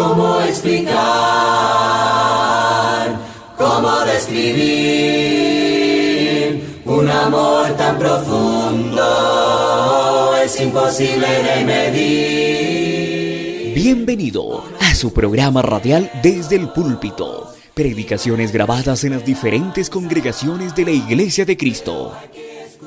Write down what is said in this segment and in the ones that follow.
cómo explicar, cómo describir un amor tan profundo, es imposible de medir. Bienvenido a su programa radial Desde el Púlpito. Predicaciones grabadas en las diferentes congregaciones de la Iglesia de Cristo.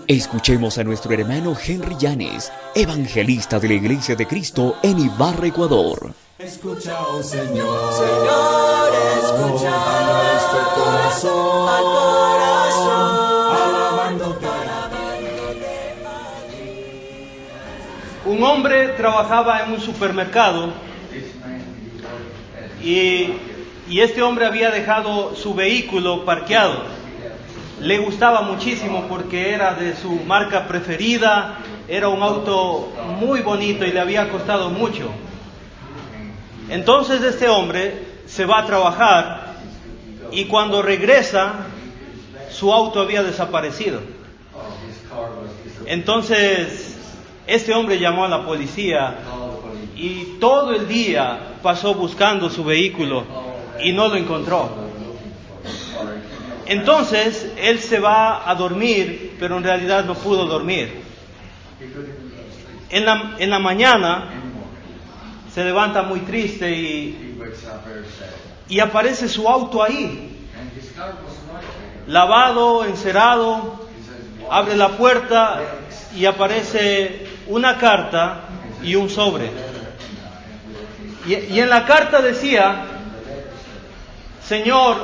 Escuchemos a nuestro hermano Henry Llanes, evangelista de la Iglesia de Cristo en Ibarra, Ecuador. Escucha, oh Señor, Señor, escucha a nuestro corazón, al corazón, alabándote. Un hombre trabajaba en un supermercado y este hombre había dejado su vehículo parqueado. Le gustaba muchísimo porque era de su marca preferida, era un auto muy bonito y le había costado mucho. Entonces este hombre se va a trabajar y cuando regresa, su auto había desaparecido. Entonces este hombre llamó a la policía y todo el día pasó buscando su vehículo y no lo encontró. Entonces él se va a dormir, pero en realidad no pudo dormir. En la mañana se levanta muy triste y aparece su auto ahí, lavado, encerado. Abre la puerta y aparece una carta y un sobre. Y en la carta decía: Señor,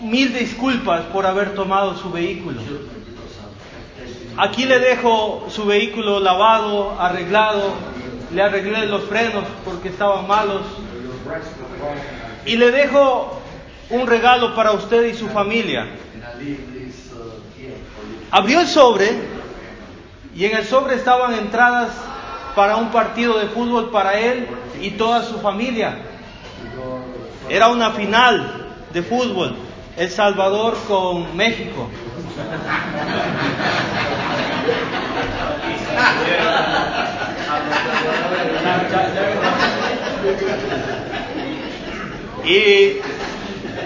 mil disculpas por haber tomado su vehículo. Aquí le dejo su vehículo lavado, arreglado. Le arreglé los frenos porque estaban malos. Y le dejo un regalo para usted y su familia. Abrió el sobre y en el sobre estaban entradas para un partido de fútbol para él y toda su familia. Era una final de fútbol, El Salvador con México.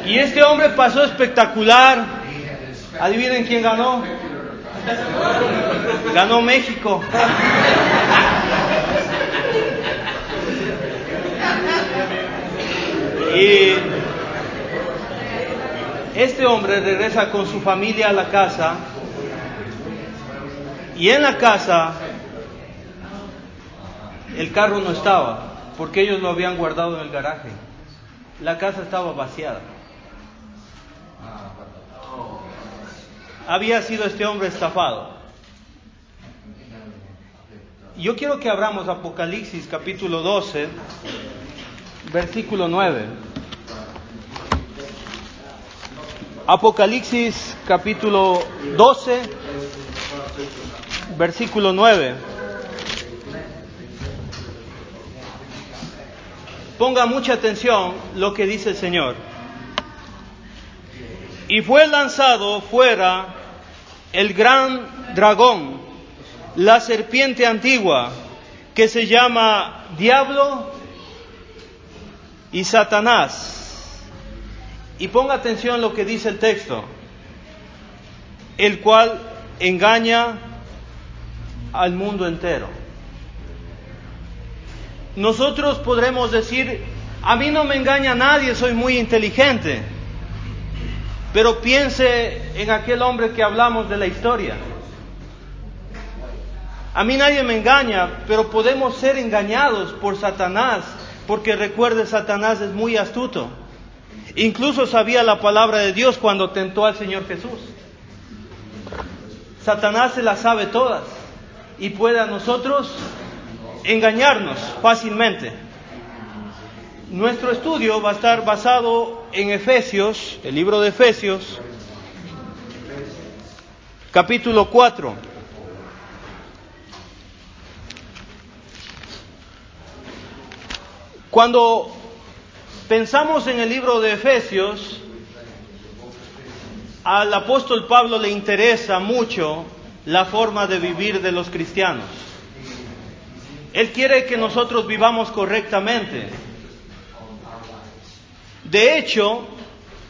Y este hombre pasó espectacular. Adivinen quién ganó. Ganó México. Y este hombre regresa con su familia a la casa. Y en la casa el carro no estaba, porque ellos lo habían guardado en el garaje. La casa estaba vaciada. Había sido este hombre estafado. Yo quiero que abramos Apocalipsis capítulo 12, versículo 9. Apocalipsis capítulo 12, versículo 9. Ponga mucha atención lo que dice el Señor. Y fue lanzado fuera el gran dragón, la serpiente antigua, que se llama Diablo y Satanás. Y ponga atención lo que dice el texto: el cual engaña al mundo entero. Nosotros podremos decir: a mí no me engaña nadie, soy muy inteligente. Pero piense en aquel hombre que hablamos de la historia. A mí nadie me engaña, pero podemos ser engañados por Satanás, porque recuerde, Satanás es muy astuto. Incluso sabía la palabra de Dios cuando tentó al Señor Jesús. Satanás se las sabe todas y puede a nosotros engañarnos fácilmente. Nuestro estudio va a estar basado en Efesios, el libro de Efesios, capítulo 4. Cuando pensamos en el libro de Efesios, al apóstol Pablo le interesa mucho la forma de vivir de los cristianos. Él quiere que nosotros vivamos correctamente. De hecho,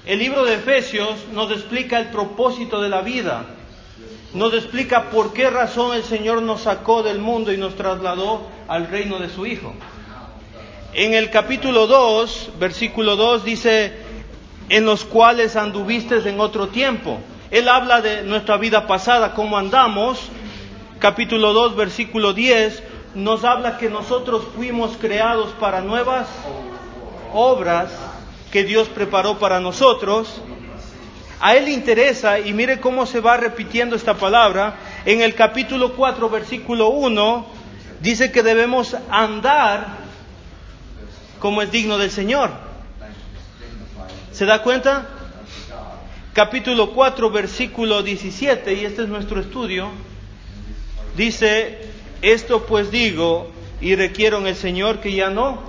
el libro de Efesios nos explica el propósito de la vida. Nos explica por qué razón el Señor nos sacó del mundo y nos trasladó al reino de su Hijo. En el capítulo 2, versículo 2 dice, en los cuales anduvistes en otro tiempo. Él habla de nuestra vida pasada, cómo andamos. Capítulo 2, versículo 10, nos habla que nosotros fuimos creados para nuevas obras que Dios preparó para nosotros. A Él le interesa, y mire cómo se va repitiendo esta palabra. En el capítulo 4, versículo 1, dice que debemos andar como es digno del Señor. ¿Se da cuenta? Capítulo 4, versículo 17, y este es nuestro estudio, dice, esto pues digo y requiero en el Señor que ya no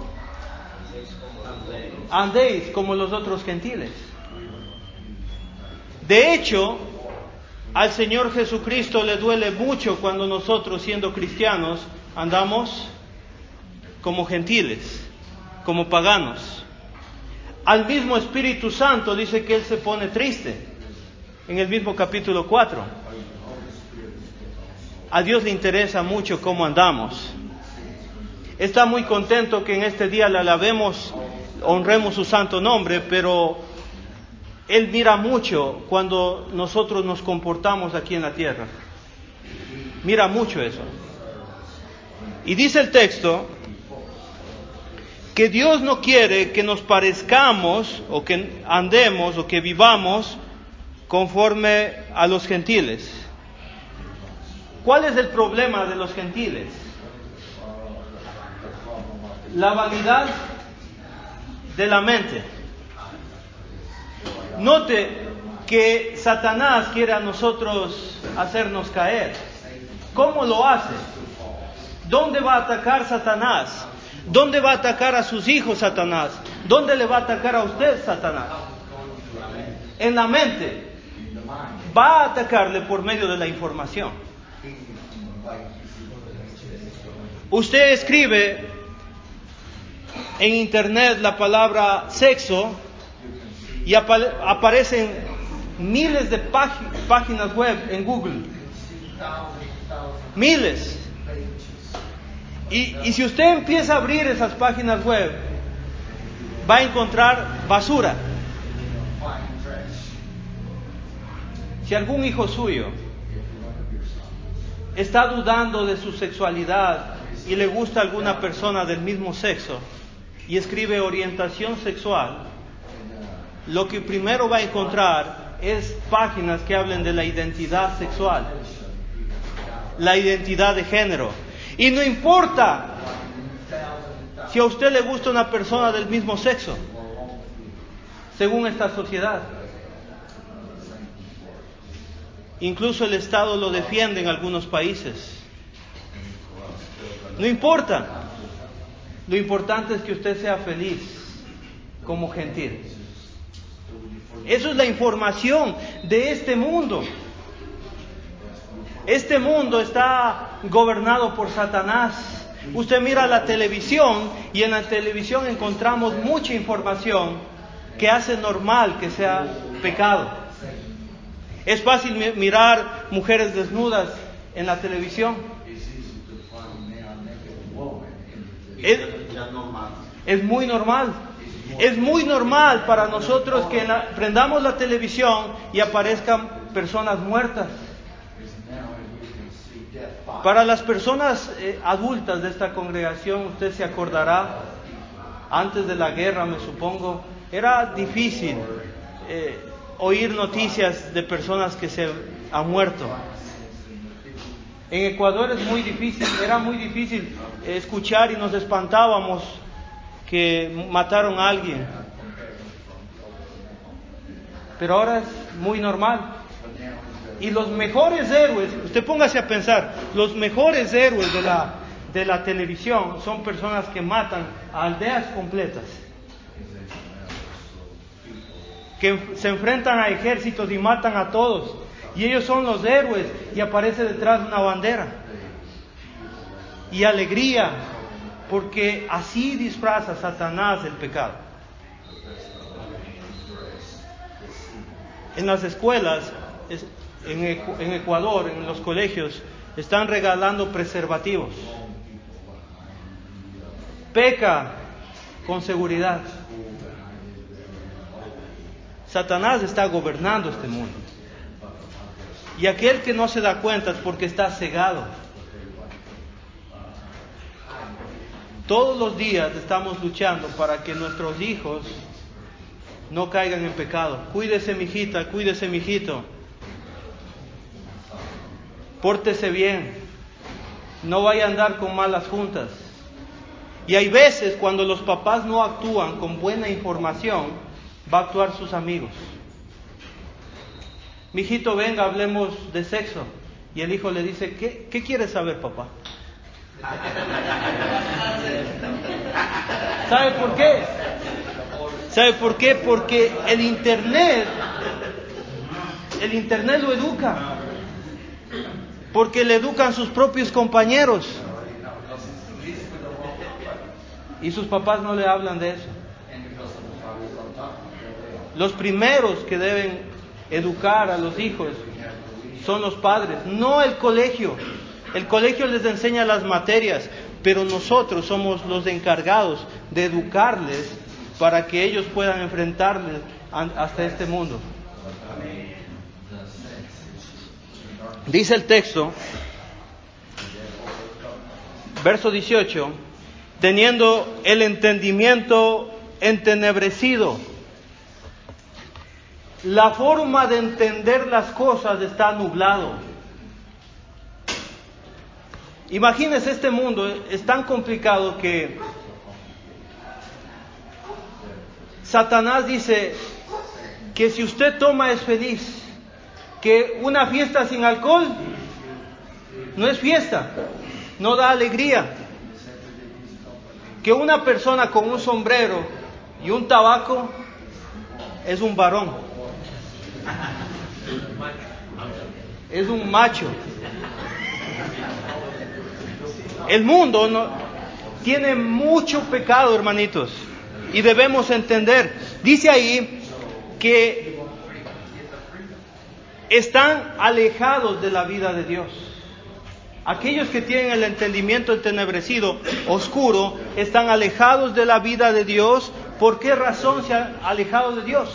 andéis como los otros gentiles. De hecho, al Señor Jesucristo le duele mucho cuando nosotros, siendo cristianos, andamos como gentiles, como paganos. Al mismo Espíritu Santo dice que Él se pone triste, en el mismo capítulo 4. A Dios le interesa mucho cómo andamos. Está muy contento que en este día le alabemos, honremos su santo nombre, pero Él mira mucho cuando nosotros nos comportamos aquí en la tierra. Mira mucho eso. Y dice el texto que Dios no quiere que nos parezcamos o que andemos o que vivamos conforme a los gentiles. ¿Cuál es el problema de los gentiles? La vanidad de la mente. Note que Satanás quiere a nosotros hacernos caer. ¿Cómo lo hace? ¿Dónde va a atacar Satanás? ¿Dónde va a atacar a sus hijos Satanás? ¿Dónde le va a atacar a usted Satanás? En la mente. Va a atacarle por medio de la información. Usted escribe en internet la palabra sexo y aparecen miles de páginas web en Google. Miles. Y si usted empieza a abrir esas páginas web, va a encontrar basura. Si algún hijo suyo está dudando de su sexualidad y le gusta alguna persona del mismo sexo y escribe orientación sexual, lo que primero va a encontrar es páginas que hablen de la identidad sexual, la identidad de género. Y no importa si a usted le gusta una persona del mismo sexo, según esta sociedad. Incluso el Estado lo defiende en algunos países. No importa. Lo importante es que usted sea feliz como gentil. Eso es la información de este mundo. Este mundo está gobernado por Satanás. Usted mira la televisión y en la televisión encontramos mucha información que hace normal que sea pecado. Es fácil mirar mujeres desnudas en la televisión. Es muy normal. Es muy normal para nosotros que prendamos la televisión y aparezcan personas muertas. Para las personas adultas de esta congregación, usted se acordará, antes de la guerra, me supongo, era difícil oír noticias de personas que se han muerto. En Ecuador era muy difícil escuchar y nos espantábamos que mataron a alguien. Pero ahora es muy normal. Y los mejores héroes, usted póngase a pensar, los mejores héroes de la televisión son personas que matan a aldeas completas, que se enfrentan a ejércitos y matan a todos, y ellos son los héroes, y aparece detrás una bandera y alegría porque así disfraza Satanás el pecado. En las escuelas, en Ecuador, en los colegios, están regalando preservativos. Peca con seguridad. Satanás está gobernando este mundo. Y aquel que no se da cuenta es porque está cegado. Todos los días estamos luchando para que nuestros hijos no caigan en pecado. Cuídese, mijita, cuídese, mijito. Pórtese bien. No vaya a andar con malas juntas. Y hay veces cuando los papás no actúan con buena información, va a actuar sus amigos. Mijito, venga, hablemos de sexo. Y el hijo le dice, ¿qué quieres saber, papá? ¿Sabe por qué? ¿Sabe por qué? Porque el internet lo educa. Porque le educan sus propios compañeros. Y sus papás no le hablan de eso. Los primeros que deben educar a los hijos son los padres, no el colegio. El colegio les enseña las materias, pero nosotros somos los encargados de educarles para que ellos puedan enfrentarles hasta este mundo. Dice el texto, verso 18, teniendo el entendimiento entenebrecido. La forma de entender las cosas está nublado. Imagínese, este mundo es tan complicado que Satanás dice que si usted toma es feliz, que una fiesta sin alcohol no es fiesta, no da alegría, que una persona con un sombrero y un tabaco es un varón. Es un macho. El mundo tiene mucho pecado, hermanitos, y debemos entender. Dice ahí que están alejados de la vida de Dios. Aquellos que tienen el entendimiento entenebrecido, oscuro, están alejados de la vida de Dios. ¿Por qué razón se han alejado de Dios?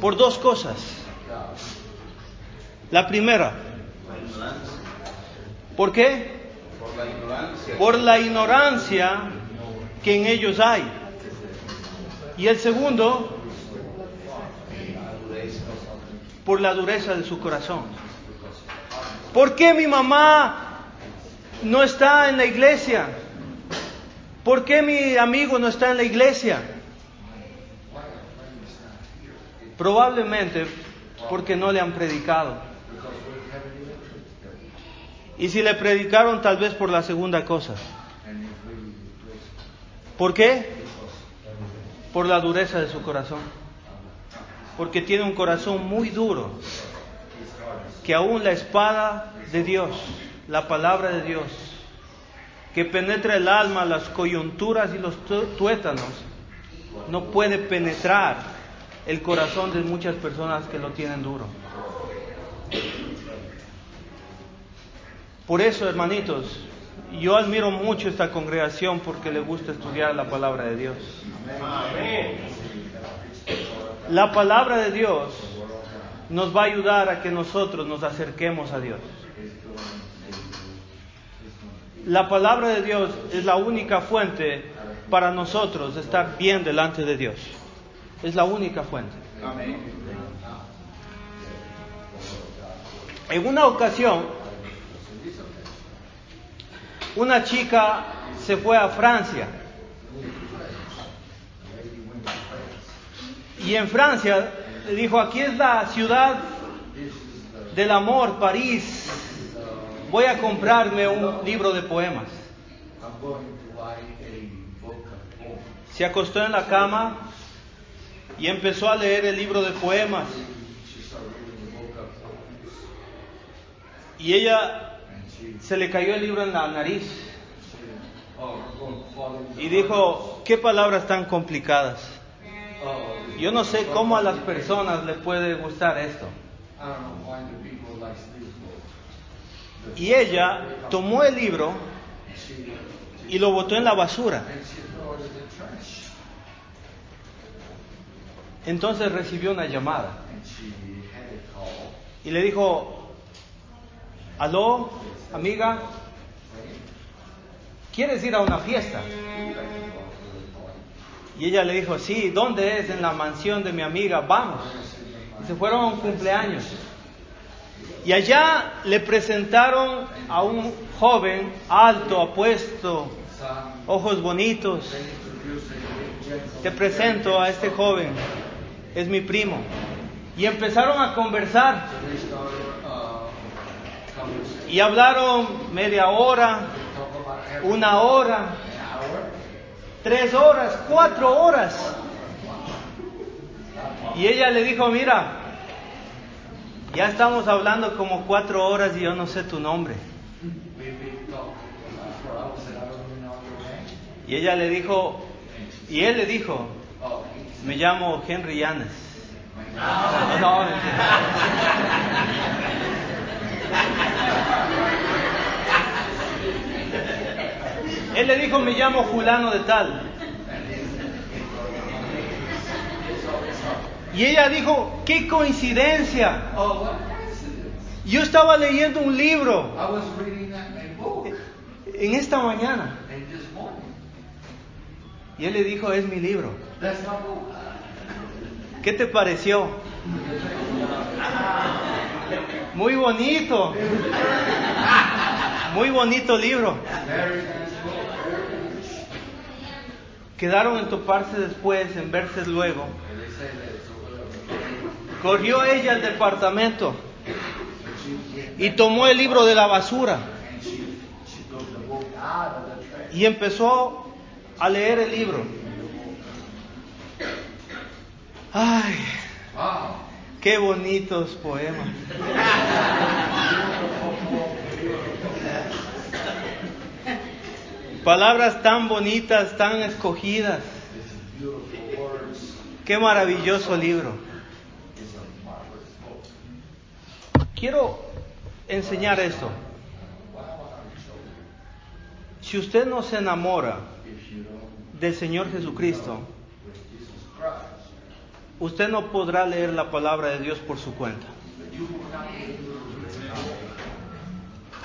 Por dos cosas. La primera, ¿por qué? Por la ignorancia que en ellos hay. Y el segundo, por la dureza de su corazón. ¿Por qué mi mamá no está en la iglesia? ¿Por qué mi amigo no está en la iglesia? Probablemente porque no le han predicado. Y si le predicaron, tal vez por la segunda cosa. ¿Por qué? Por la dureza de su corazón. Porque tiene un corazón muy duro, que aún la espada de Dios, la palabra de Dios, que penetra el alma, las coyunturas y los tuétanos, no puede penetrar el corazón de muchas personas que lo tienen duro. Por eso, hermanitos, yo admiro mucho esta congregación porque le gusta estudiar la palabra de Dios. La palabra de Dios nos va a ayudar a que nosotros nos acerquemos a Dios. La palabra de Dios es la única fuente para nosotros de estar bien delante de Dios. Es la única fuente. En una ocasión, una chica se fue a Francia. Y en Francia dijo, aquí es la ciudad del amor, París. Voy a comprarme un libro de poemas. Se acostó en la cama y empezó a leer el libro de poemas. Y ella se le cayó el libro en la nariz Y dijo, ¿qué palabras tan complicadas? Yo no sé cómo a las personas les puede gustar esto. Y ella tomó el libro y lo botó en la basura. Entonces recibió una llamada y le dijo, aló, amiga, ¿quieres ir a una fiesta? Y ella le dijo, sí, ¿dónde es? En la mansión de mi amiga, vamos. Y se fueron a un cumpleaños. Y allá le presentaron a un joven alto, apuesto, ojos bonitos. Te presento a este joven, es mi primo. Y empezaron a conversar. Y hablaron media hora, 1 hora, 3 horas, 4 horas. Y ella le dijo, mira, ya estamos hablando como 4 horas y yo no sé tu nombre. Y ella le dijo, y él le dijo, me llamo Henry Yanes. No. Él le dijo, me llamo fulano de tal. Y ella dijo, qué coincidencia. Yo estaba leyendo un libro en esta mañana. Y él le dijo, es mi libro. ¿Qué te pareció? Muy bonito. Muy bonito libro. Quedaron en toparse después, en verse luego. Corrió ella al departamento y tomó el libro de la basura y empezó a leer el libro. ¡Ay! ¡Qué bonitos poemas! Palabras tan bonitas, tan escogidas. ¡Qué maravilloso libro! Quiero enseñar esto. Si usted no se enamora del Señor Jesucristo, usted no podrá leer la palabra de Dios por su cuenta.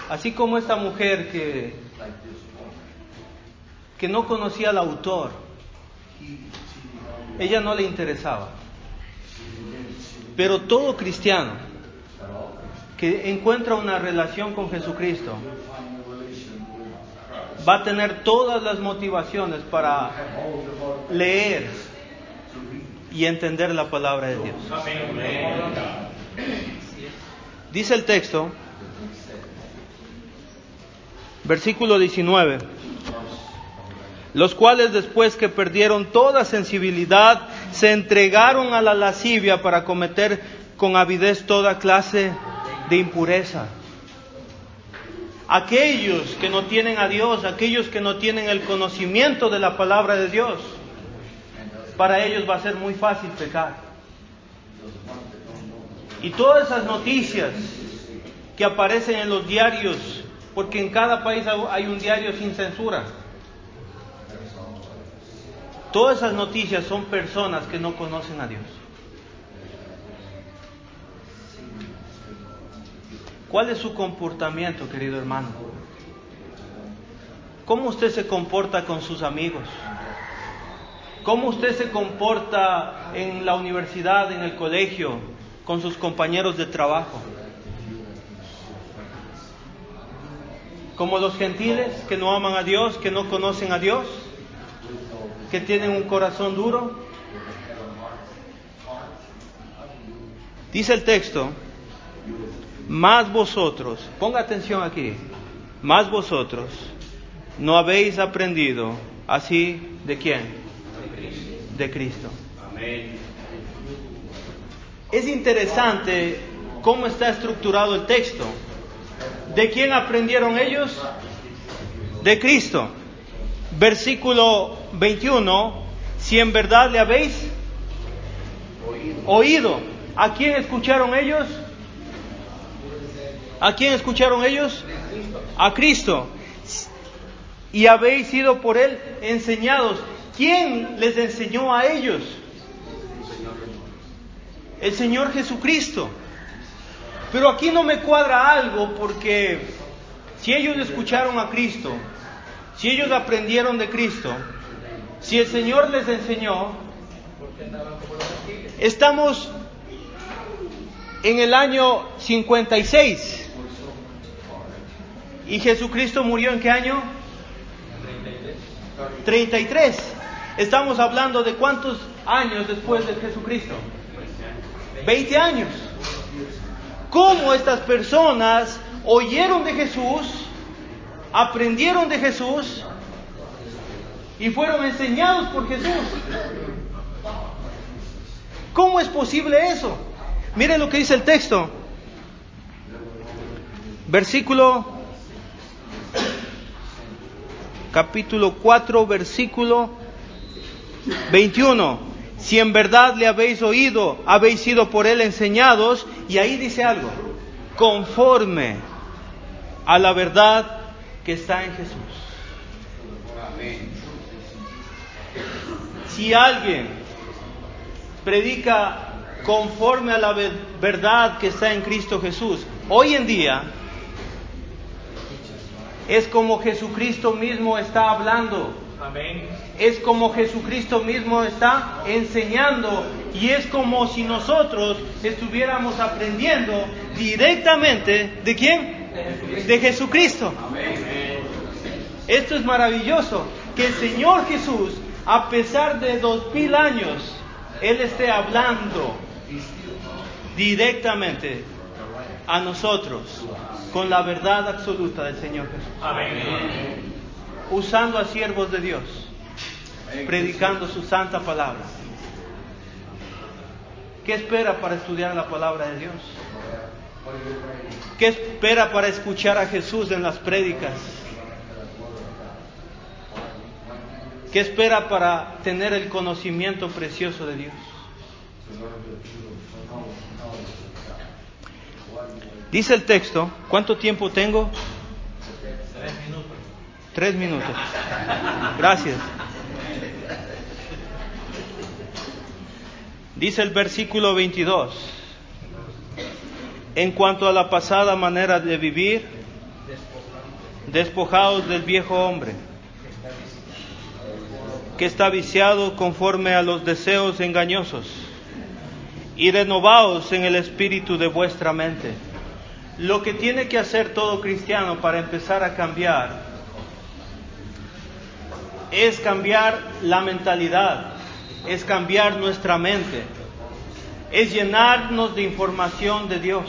Así como esta mujer que no conocía al autor, ella no le interesaba. Pero todo cristiano que encuentra una relación con Jesucristo va a tener todas las motivaciones para leer y entender la palabra de Dios. Dice el texto, versículo 19, los cuales después que perdieron toda sensibilidad se entregaron a la lascivia para cometer con avidez toda clase de impureza. Aquellos que no tienen a Dios, aquellos que no tienen el conocimiento de la palabra de Dios, para ellos va a ser muy fácil pecar. Y todas esas noticias que aparecen en los diarios, porque en cada país hay un diario sin censura, todas esas noticias son personas que no conocen a Dios. ¿Cuál es su comportamiento, querido hermano? ¿Cómo usted se comporta con sus amigos? ¿Cómo usted se comporta en la universidad, en el colegio, con sus compañeros de trabajo? ¿Como los gentiles que no aman a Dios, que no conocen a Dios, que tienen un corazón duro? Dice el texto, más vosotros, ponga atención aquí, más vosotros no habéis aprendido así de quién, de Cristo. Amén. Es interesante cómo está estructurado el texto. ¿De quién aprendieron ellos? De Cristo. Versículo 21, si en verdad le habéis oído. ¿A quién escucharon ellos? ¿A quién escucharon ellos? A Cristo. Y habéis sido por Él enseñados. ¿Quién les enseñó a ellos? El Señor Jesucristo. Pero aquí no me cuadra algo, porque si ellos escucharon a Cristo, si ellos aprendieron de Cristo, si el Señor les enseñó, estamos en el año 56. ¿Y Jesucristo murió en qué año? 33. Estamos hablando de ¿cuántos años después de Jesucristo? 20 años. ¿Cómo estas personas oyeron de Jesús, aprendieron de Jesús y fueron enseñados por Jesús? ¿Cómo es posible eso? Miren lo que dice el texto. Capítulo 4, versículo 21. Si en verdad le habéis oído, habéis sido por Él enseñados. Y ahí dice algo: conforme a la verdad que está en Jesús. Si alguien predica conforme a la verdad que está en Cristo Jesús, hoy en día es como Jesucristo mismo está hablando. Amén. Es como Jesucristo mismo está enseñando, y es como si nosotros estuviéramos aprendiendo directamente ¿de quién? De Jesucristo. Amén. Esto es maravilloso, que el Señor Jesús, a pesar de 2000 años, Él esté hablando directamente a nosotros con la verdad absoluta del Señor Jesús. Amén. Usando a siervos de Dios, predicando su santa palabra. ¿Qué espera para estudiar la palabra de Dios? ¿Qué espera para escuchar a Jesús en las prédicas? ¿Qué espera para tener el conocimiento precioso de Dios? Dice el texto, ¿cuánto tiempo tengo? 3 minutos. Gracias. Dice el versículo 22. En cuanto a la pasada manera de vivir, despojaos del viejo hombre, que está viciado conforme a los deseos engañosos, y renovaos en el espíritu de vuestra mente. Lo que tiene que hacer todo cristiano para empezar a cambiar es cambiar la mentalidad, es cambiar nuestra mente, es llenarnos de información de Dios.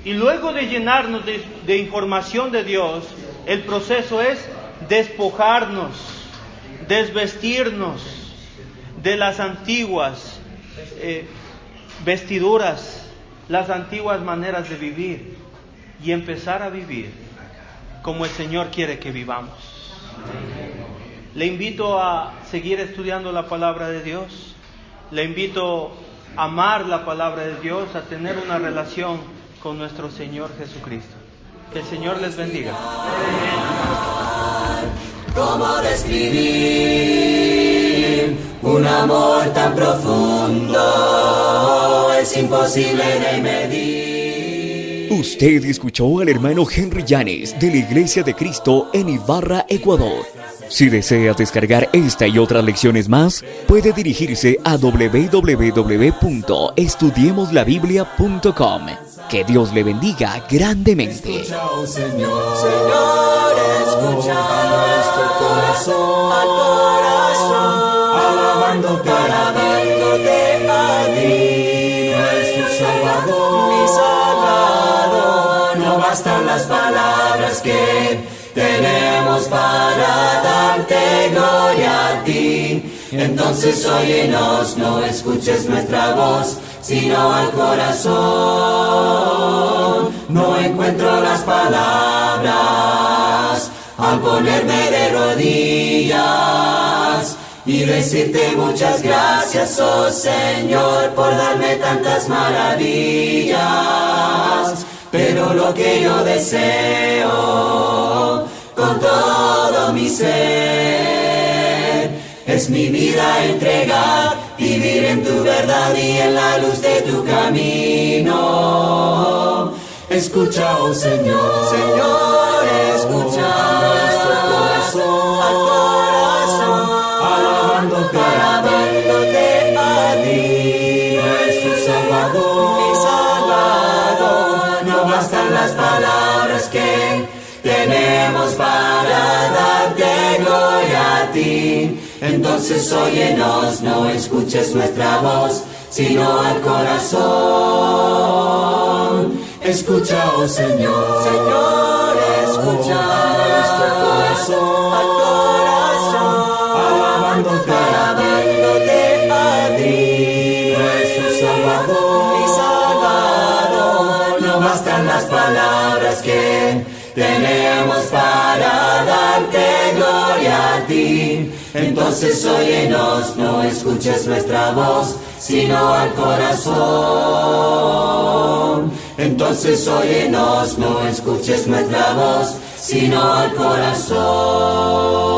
Y luego de llenarnos de información de Dios, el proceso es despojarnos, desvestirnos de las antiguas vestiduras, las antiguas maneras de vivir, y empezar a vivir como el Señor quiere que vivamos. Le invito a seguir estudiando la palabra de Dios. Le invito a amar la palabra de Dios, a tener una relación con nuestro Señor Jesucristo. Que el Señor les bendiga. ¿Cómo describir un amor tan profundo? Es imposible de medir. Usted escuchó al hermano Henry Llanes de la Iglesia de Cristo en Ibarra, Ecuador. Si desea descargar esta y otras lecciones más, puede dirigirse a www.estudiemoslabiblia.com. Que Dios le bendiga grandemente. Escucha, oh Señor, Señor, escucha nuestro corazón, al corazón, alabándote a ti, nuestro Salvador, mi Salvador. No bastan las palabras que tenemos para darte gloria a ti. Entonces óyenos, no escuches nuestra voz, sino al corazón. No encuentro las palabras al ponerme de rodillas y decirte muchas gracias, oh Señor, por darme tantas maravillas. Pero lo que yo deseo con todo mi ser es mi vida entregar, vivir en tu verdad y en la luz de tu camino. Escucha, oh Señor, Señor, escucha nuestro corazón, al corazón, alabándote a ti, nuestro Salvador, mi Salvador. No bastan las palabras que tenemos para darte gloria a ti. Entonces óyenos, no escuches nuestra voz, sino al corazón. Escucha, oh Señor, Señor, escucha nuestro corazón, al corazón, alabándote a ti, nuestro Salvador, mi Salvador. No bastan las palabras que tenemos para darte gloria a ti. Entonces óyenos, no escuches nuestra voz, sino al corazón. Entonces óyenos, no escuches nuestra voz, sino al corazón.